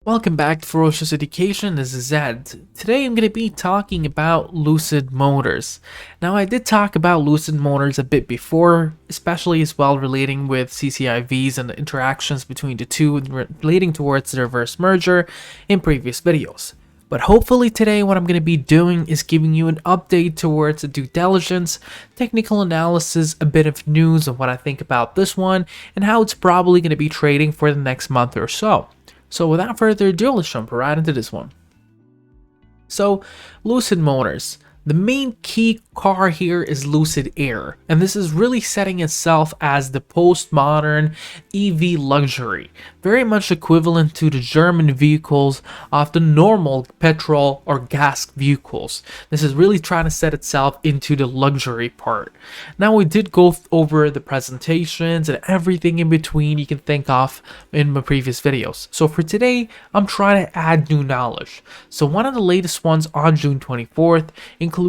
Welcome back to Ferocious Education. This is Zed. Today I'm going to be talking about Lucid Motors. Now, I did talk about Lucid Motors a bit before, especially as well relating with CCIVs and the interactions between the two relating towards the reverse merger in previous videos. But hopefully today what I'm going to be doing is giving you an update towards the due diligence, technical analysis, a bit of news of what I think about this one, and how it's probably going to be trading for the next month or so. So without further ado, let's jump right into this one. So, Lucid Motors. The main key car here is Lucid Air, and this is really setting itself as the postmodern EV luxury, very much equivalent to the German vehicles of the normal petrol or gas vehicles. This is really trying to set itself into the luxury part. Now, we did go over the presentations and everything in between you can think of in my previous videos. So for today, I'm trying to add new knowledge. So one of the latest ones on June 24th includes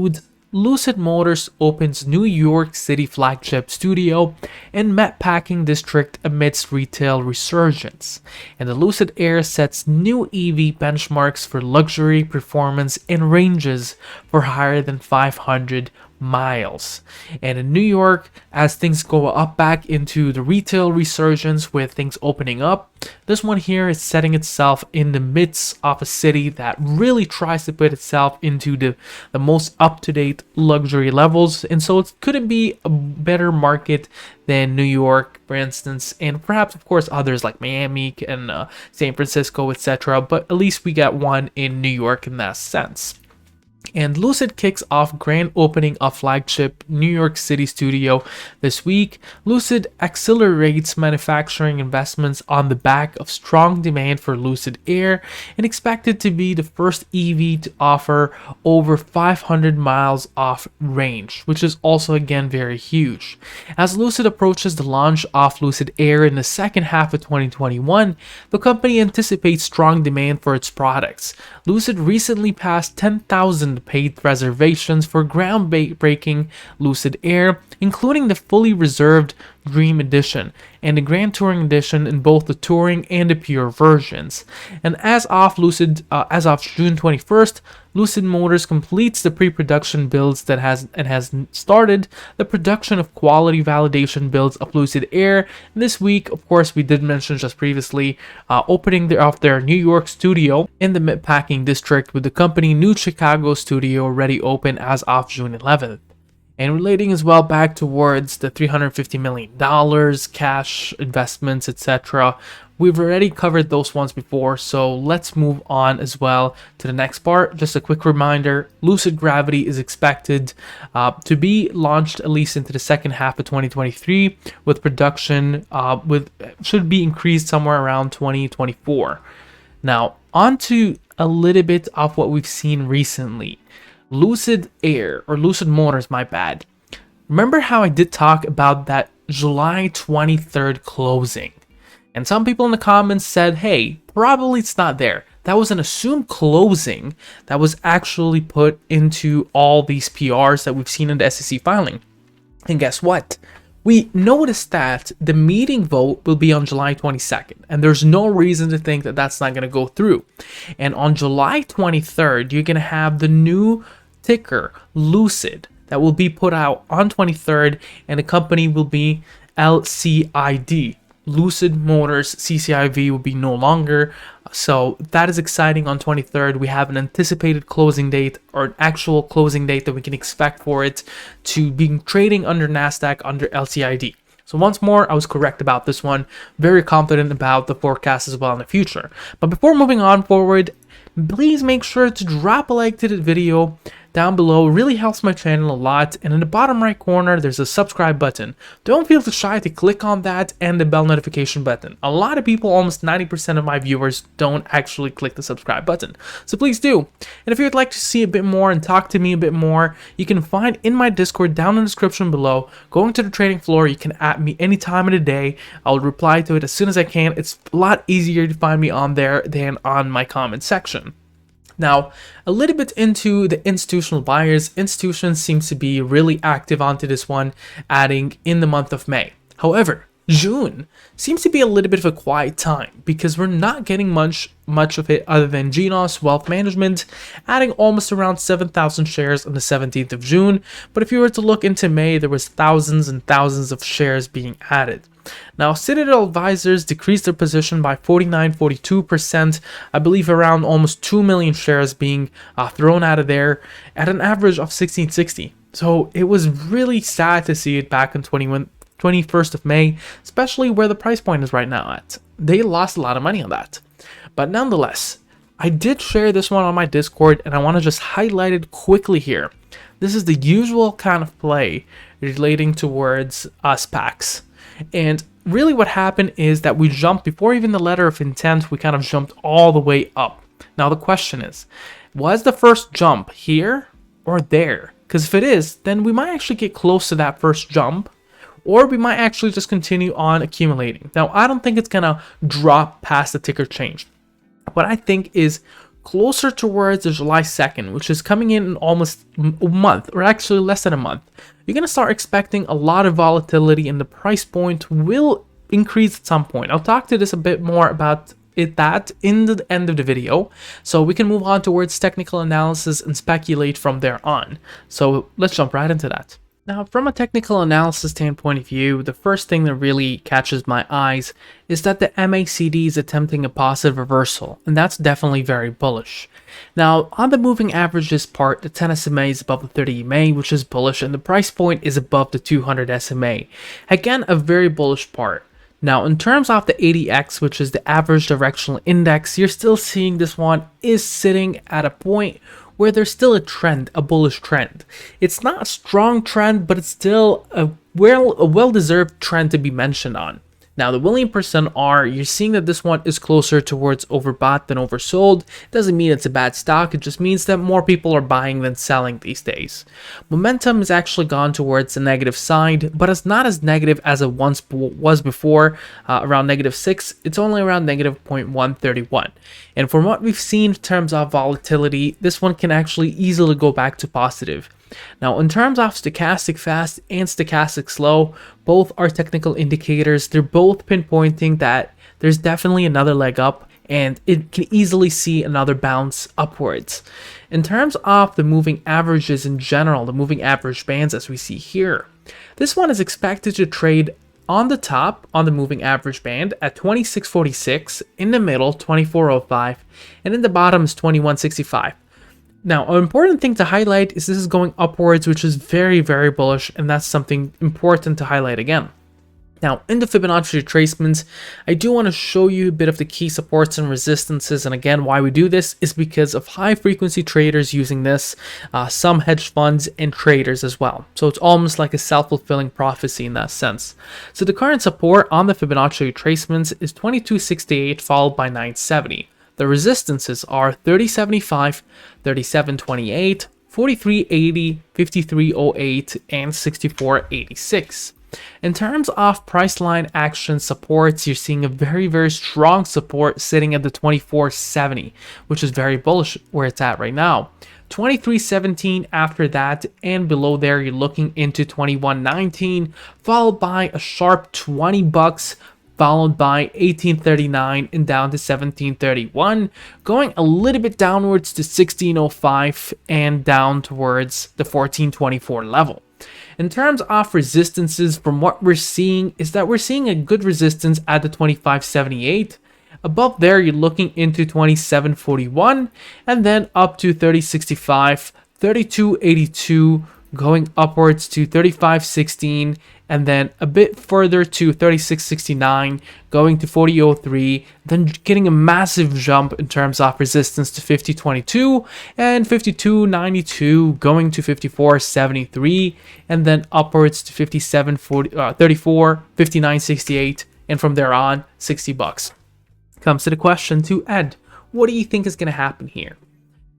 Lucid Motors opens New York City flagship studio in Meatpacking District amidst retail resurgence. And the Lucid Air sets new EV benchmarks for luxury, performance, and ranges for higher than 500 miles. And in New York, as things go up back into the retail resurgence with things opening up, this one here is setting itself in the midst of a city that really tries to put itself into the most up-to-date luxury levels, and so it couldn't be a better market than New York, for instance, and perhaps of course others like Miami and San Francisco, etc. But at least we got one in New York in that sense. And Lucid kicks off grand opening of flagship New York City studio this week. Lucid accelerates manufacturing investments on the back of strong demand for Lucid Air and expected to be the first EV to offer over 500 miles off range, which is also again very huge. As Lucid approaches the launch of Lucid Air in the second half of 2021, the company anticipates strong demand for its products. Lucid recently passed 10,000 paid reservations for groundbreaking Lucid Air, including the fully reserved Dream Edition and the Grand Touring Edition in both the Touring and the Pure versions. And as of June 21st, Lucid Motors completes the pre-production builds that has started the production of quality validation builds of Lucid Air. And this week, of course, we did mention just previously opening of their New York studio in the Meatpacking District, with the company new Chicago studio already open as of June 11th. And relating as well back towards the $350 million cash investments, etc. We've already covered those ones before, so let's move on as well to the next part. Just a quick reminder, Lucid Gravity is expected to be launched at least into the second half of 2023, with production should be increased somewhere around 2024. Now, on to a little bit of what we've seen recently. Lucid Air, or Lucid Motors, my bad. Remember how I did talk about that July 23rd closing? And some people in the comments said, hey, probably it's not there. That was an assumed closing that was actually put into all these PRs that we've seen in the SEC filing. And guess what? We noticed that the meeting vote will be on July 22nd, and there's no reason to think that that's not going to go through. And on July 23rd, you're going to have the new ticker Lucid that will be put out on 23rd, and the company will be LCID. Lucid Motors CCIV will be no longer. So that is exciting. On 23rd, we have an anticipated closing date, or an actual closing date that we can expect for it to be trading under NASDAQ under LCID. So once more, I was correct about this one. Very confident about the forecast as well in the future. But before moving on forward, please make sure to drop a like to the video down below. It really helps my channel a lot. And in the bottom right corner, there's a subscribe button. Don't feel too shy to click on that and the bell notification button. A lot of people, almost 90% of my viewers, don't actually click the subscribe button. So please do. And if you'd like to see a bit more and talk to me a bit more, you can find in my Discord down in the description below. Going to the trading floor, you can at me any time of the day. I'll reply to it as soon as I can. It's a lot easier to find me on there than on my comment section. Now, a little bit into the institutional buyers. Institutions seems to be really active onto this one, adding in the month of May. However, June seems to be a little bit of a quiet time because we're not getting much of it other than GNOS Wealth Management adding almost around 7,000 shares on the 17th of June. But if you were to look into May, there was thousands and thousands of shares being added. Now, Citadel Advisors decreased their position by 42%, I believe around almost 2 million shares being thrown out of there at an average of 1660. So it was really sad to see it back in 21st of May, especially where the price point is right now at. They lost a lot of money on that. But nonetheless, I did share this one on my Discord and I want to just highlight it quickly here. This is the usual kind of play relating towards SPACs. And really what happened is that we jumped before even the letter of intent, we kind of jumped all the way up. Now the question is, was the first jump here or there? Because if it is, then we might actually get close to that first jump, or we might actually just continue on accumulating. Now, I don't think it's gonna drop past the ticker change. What I think is closer towards the July 2nd, which is coming in almost a month, or actually less than a month, you're going to start expecting a lot of volatility and the price point will increase at some point. I'll talk to this a bit more about that in the end of the video, so we can move on towards technical analysis and speculate from there on. So let's jump right into that. Now, from a technical analysis standpoint of view, the first thing that really catches my eyes is that the MACD is attempting a positive reversal, and that's definitely very bullish. Now, on the moving averages part, the 10 SMA is above the 30 EMA, which is bullish, and the price point is above the 200 SMA. Again, a very bullish part. Now, in terms of the ADX, which is the average directional index, you're still seeing this one is sitting at a point where there's still a trend, a bullish trend. It's not a strong trend, but it's still a well-deserved trend to be mentioned on. Now, the William percent R, you're seeing that this one is closer towards overbought than oversold. It doesn't mean it's a bad stock, it just means that more people are buying than selling these days. Momentum has actually gone towards the negative side, but it's not as negative as it once was before, around -6. It's only around -0.131. And from what we've seen in terms of volatility, this one can actually easily go back to positive. Now, in terms of stochastic fast and stochastic slow, both are technical indicators. They're both pinpointing that there's definitely another leg up and it can easily see another bounce upwards. In terms of the moving averages in general, the moving average bands as we see here, this one is expected to trade on the top on the moving average band at 2646, in the middle 2405, and in the bottom is 2165. Now, an important thing to highlight is this is going upwards, which is very, very bullish, and that's something important to highlight again. Now, in the Fibonacci retracements, I do want to show you a bit of the key supports and resistances, and again, why we do this is because of high-frequency traders using this, some hedge funds and traders as well. So it's almost like a self-fulfilling prophecy in that sense. So the current support on the Fibonacci retracements is 2268 followed by 970. The resistances are 3075, 3728, 4380, 5308, and 6486. In terms of price line action supports, you're seeing a very, very strong support sitting at the 2470, which is very bullish where it's at right now. 2317 after that, and below there you're looking into 2119, followed by a sharp $20, followed by 1839 and down to 1731, going a little bit downwards to 1605 and down towards the 1424 level. In terms of resistances, from what we're seeing is that we're seeing a good resistance at the 2578. Above there, you're looking into 2741 and then up to 3065, 3282, going upwards to 3516, and then a bit further to 3669, going to 4003, then getting a massive jump in terms of resistance to 5022 and 5292, going to 5473, and then upwards to 5734, 5968, and from there on, $60. Comes to the question to Ed, what do you think is going to happen here?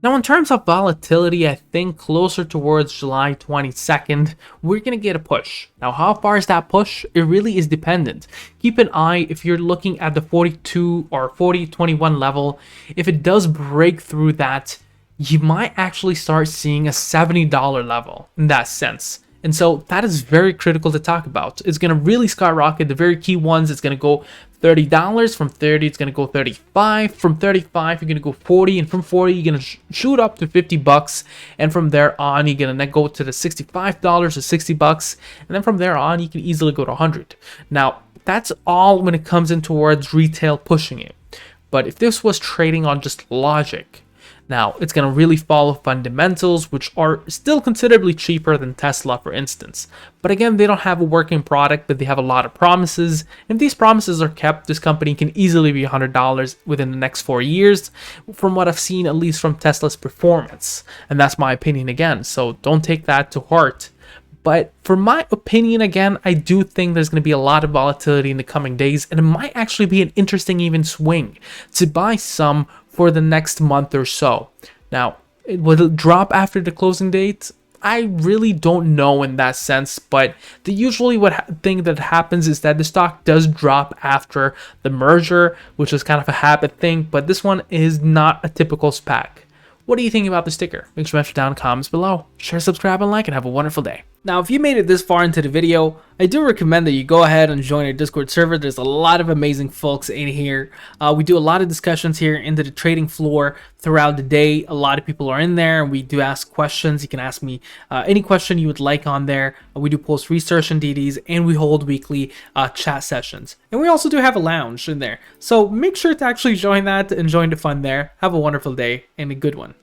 Now, in terms of volatility, I think closer towards July 22nd, we're going to get a push. Now, how far is that push? It really is dependent. Keep an eye if you're looking at the 42 or 4021 level. If it does break through that, you might actually start seeing a $70 level in that sense. And so that is very critical to talk about. It's going to really skyrocket. The very key ones, it's going to go $30. From 30, it's going to go 35. From 35, you're going to go 40. And from 40, you're going to shoot up to $50. And from there on, you're going to go to the $65 or $60. And then from there on, you can easily go to 100. Now, that's all when it comes in towards retail pushing it. But if this was trading on just logic, now it's going to really follow fundamentals, which are still considerably cheaper than Tesla, for instance. But again, they don't have a working product, but they have a lot of promises. And if these promises are kept, this company can easily be $100 within the next 4 years, from what I've seen, at least from Tesla's performance. And that's my opinion again, so don't take that to heart. But for my opinion, again, I do think there's going to be a lot of volatility in the coming days, and it might actually be an interesting even swing to buy some for the next month or so. Now, will it drop after the closing date? I really don't know in that sense, but usually thing that happens is that the stock does drop after the merger, which is kind of a habit thing, but this one is not a typical SPAC. What do you think about the sticker? Make sure to mention down in the comments below. Share, subscribe, and like, and have a wonderful day. Now, if you made it this far into the video, I do recommend that you go ahead and join our Discord server. There's a lot of amazing folks in here. We do a lot of discussions here into the trading floor throughout the day. A lot of people are in there, and we do ask questions. You can ask me any question you would like on there. We do post research and DDs, and we hold weekly chat sessions. And we also do have a lounge in there. So make sure to actually join that and join the fun there. Have a wonderful day and a good one.